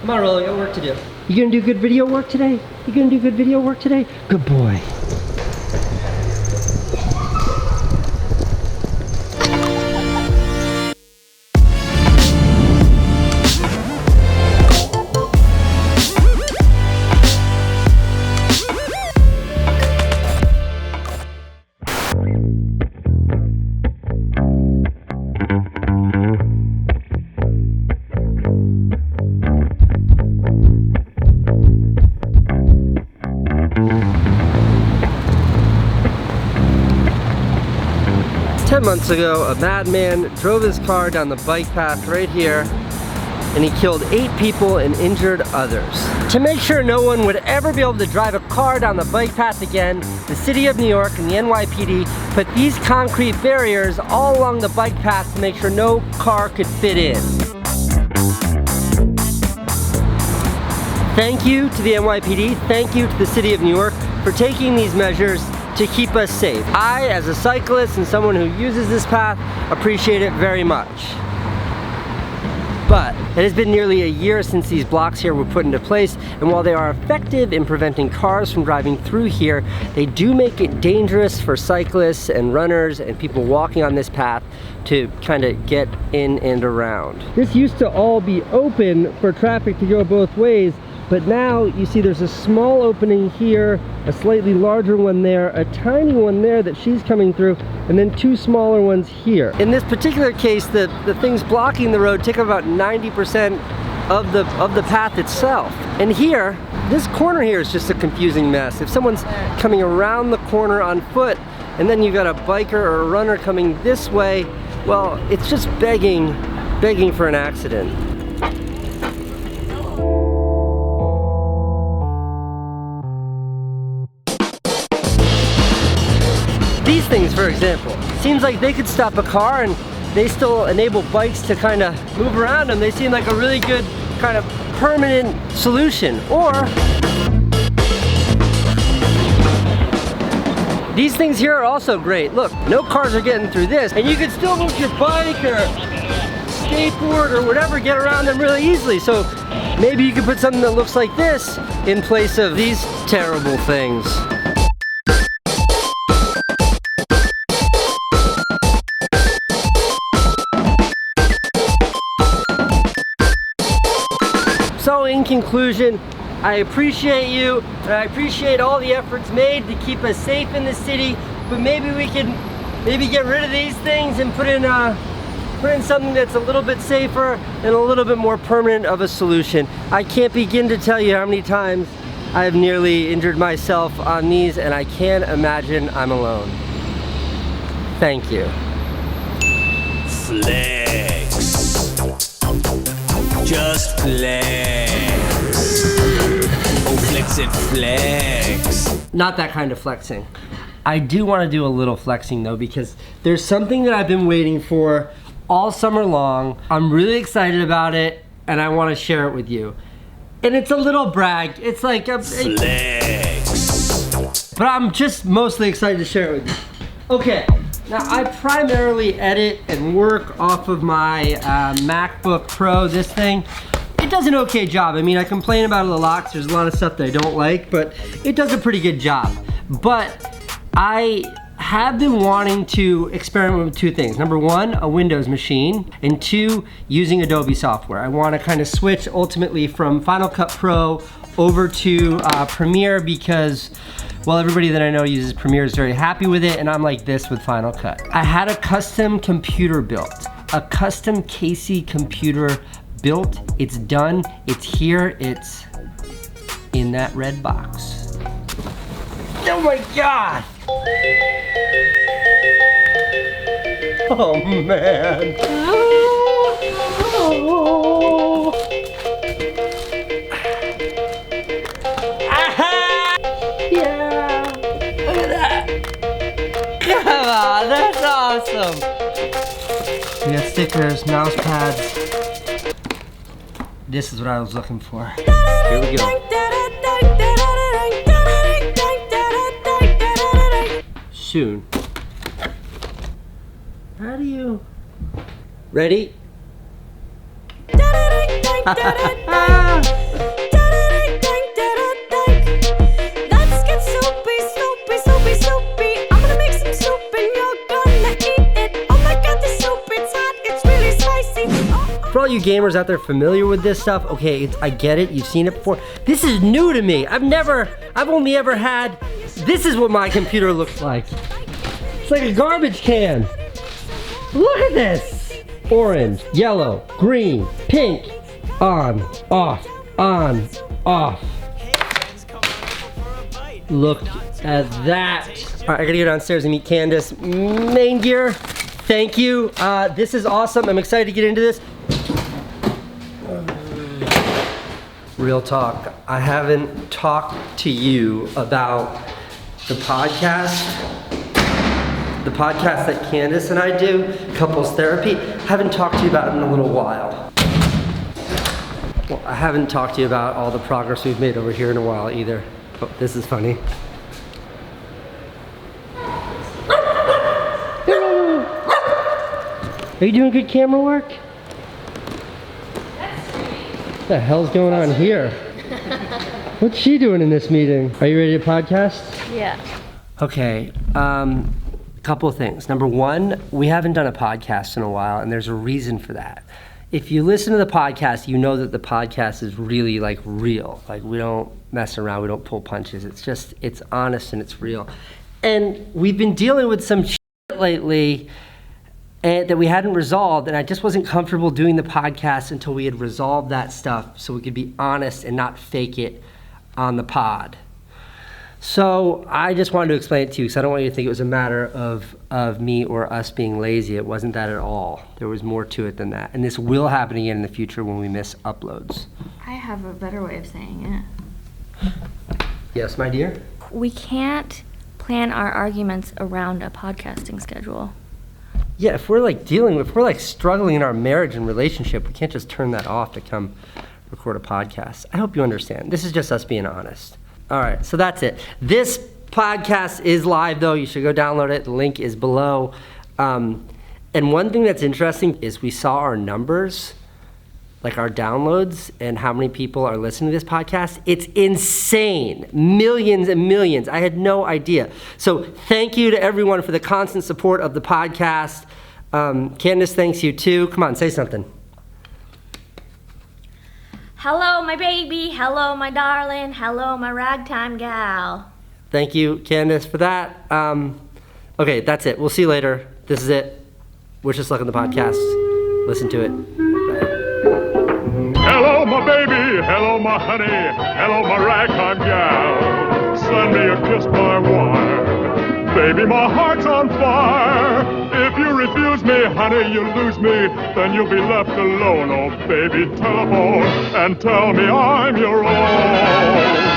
Come on, Rollo, I got work to do. You gonna do good video work today? You gonna do good video work today? Good boy. Months ago, a madman drove his car down the bike path right here, and he killed 8 people and injured others. To make sure no one would ever be able to drive a car down the bike path again, the City of New York and the NYPD put these concrete barriers all along the bike path to make sure no car could fit in. Thank you to the NYPD, thank you to the City of New York for taking these measures to keep us safe. I, as a cyclist and someone who uses this path, appreciate it very much. But it has been nearly a year since these blocks here were put into place, and while they are effective in preventing cars from driving through here, they do make it dangerous for cyclists and runners and people walking on this path to kind of get in and around. This used to all be open for traffic to go both ways, but now you see there's a small opening here, a slightly larger one there, a tiny one there that she's coming through, and then 2 smaller ones here. In this particular case, the things blocking the road take up about 90% of the path itself. And here, this corner here is just a confusing mess. If someone's coming around the corner on foot, and then you've got a biker or a runner coming this way, well, it's just begging for an accident. These things, for example, seems like they could stop a car and they still enable bikes to kind of move around them. They seem like a really good kind of permanent solution. Or these things here are also great. Look, no cars are getting through this, and you can still move your bike or skateboard or whatever, get around them really easily. So maybe you could put something that looks like this in place of these terrible things. So in conclusion, I appreciate you, and I appreciate all the efforts made to keep us safe in the city, but maybe we can get rid of these things and put in something that's a little bit safer and a little bit more permanent of a solution. I can't begin to tell you how many times I've nearly injured myself on these, and I can't imagine I'm alone. Thank you. Flex. Just flex. Oh, flex it, flex. Not that kind of flexing. I do want to do a little flexing though, because there's something that I've been waiting for all summer long. I'm really excited about it, and I want to share it with you. And it's a little brag. It's like a flex. But I'm just mostly excited to share it with you. Okay. Now, I primarily edit and work off of my MacBook Pro, this thing. It does an okay job. I mean, I complain about it a lot because there's a lot of stuff that I don't like, but it does a pretty good job. But I have been wanting to experiment with 2 things. Number 1, a Windows machine, and 2, using Adobe software. I want to kind of switch ultimately from Final Cut Pro over to Premiere because, well, everybody that I know uses Premiere is very happy with it, and I'm like this with Final Cut. I had a custom computer built, a custom Casey computer built. It's done, it's here, it's in that red box. Oh my God! Oh man. Oh. Yeah. Look at that. Come on, that's awesome. We got stickers, mouse pads. This is what I was looking for. Here we go. Soon. How do you... Ready? Let's get soupy, soupy, soupy, soupy. I'm gonna make some soup and you're gonna eat it. Oh my god, the soup, it's hot, it's really spicy. For all you gamers out there familiar with this stuff, okay, I get it, you've seen it before. This is new to me. I've only ever had, this is what my computer looks like. It's like a garbage can. Look at this. Orange, yellow, green, pink, on, off, on, off. Look at that. All right, I gotta go downstairs and meet Candace. Main gear, thank you. This is awesome. I'm excited to get into this. Real talk, I haven't talked to you about the podcast that Candace and I do, couples therapy. Haven't talked to you about it in a little while. Well, I haven't talked to you about all the progress we've made over here in a while either. Oh, this is funny. Are you doing good camera work? What the hell's going on here? What's she doing in this meeting? Are you ready to podcast? Yeah. Okay, couple of things. Number one, we haven't done a podcast in a while, and there's a reason for that. If you listen to the podcast, you know that the podcast is really like real. Like we don't mess around, we don't pull punches. It's honest and it's real. And we've been dealing with some shit lately that we hadn't resolved, and I just wasn't comfortable doing the podcast until we had resolved that stuff so we could be honest and not fake it on the pod. So I just wanted to explain it to you because I don't want you to think it was a matter of me or us being lazy. It wasn't that at all. There was more to it than that. And this will happen again in the future when we miss uploads. I have a better way of saying it. Yes, my dear? We can't plan our arguments around a podcasting schedule. Yeah, if we're struggling in our marriage and relationship, we can't just turn that off to come record a podcast. I hope you understand. This is just us being honest. All right, so that's it. This podcast is live, though. You should go download it. The link is below. And one thing that's interesting is we saw our numbers, like our downloads, and how many people are listening to this podcast. It's insane. Millions and millions. I had no idea. So thank you to everyone for the constant support of the podcast. Candace, thanks you too. Come on, say something. Hello, my baby. Hello, my darling. Hello, my ragtime gal. Thank you, Candace, for that. Okay, that's it. We'll see you later. This is it. Wish us luck on the podcast. Listen to it. Hello, my baby. Hello, my honey. Hello, my ragtime gal. Send me a kiss by wire. Baby, my heart's on fire. If you refuse me, honey, you lose me. Then you'll be left alone. Oh, baby, telephone and tell me I'm your own.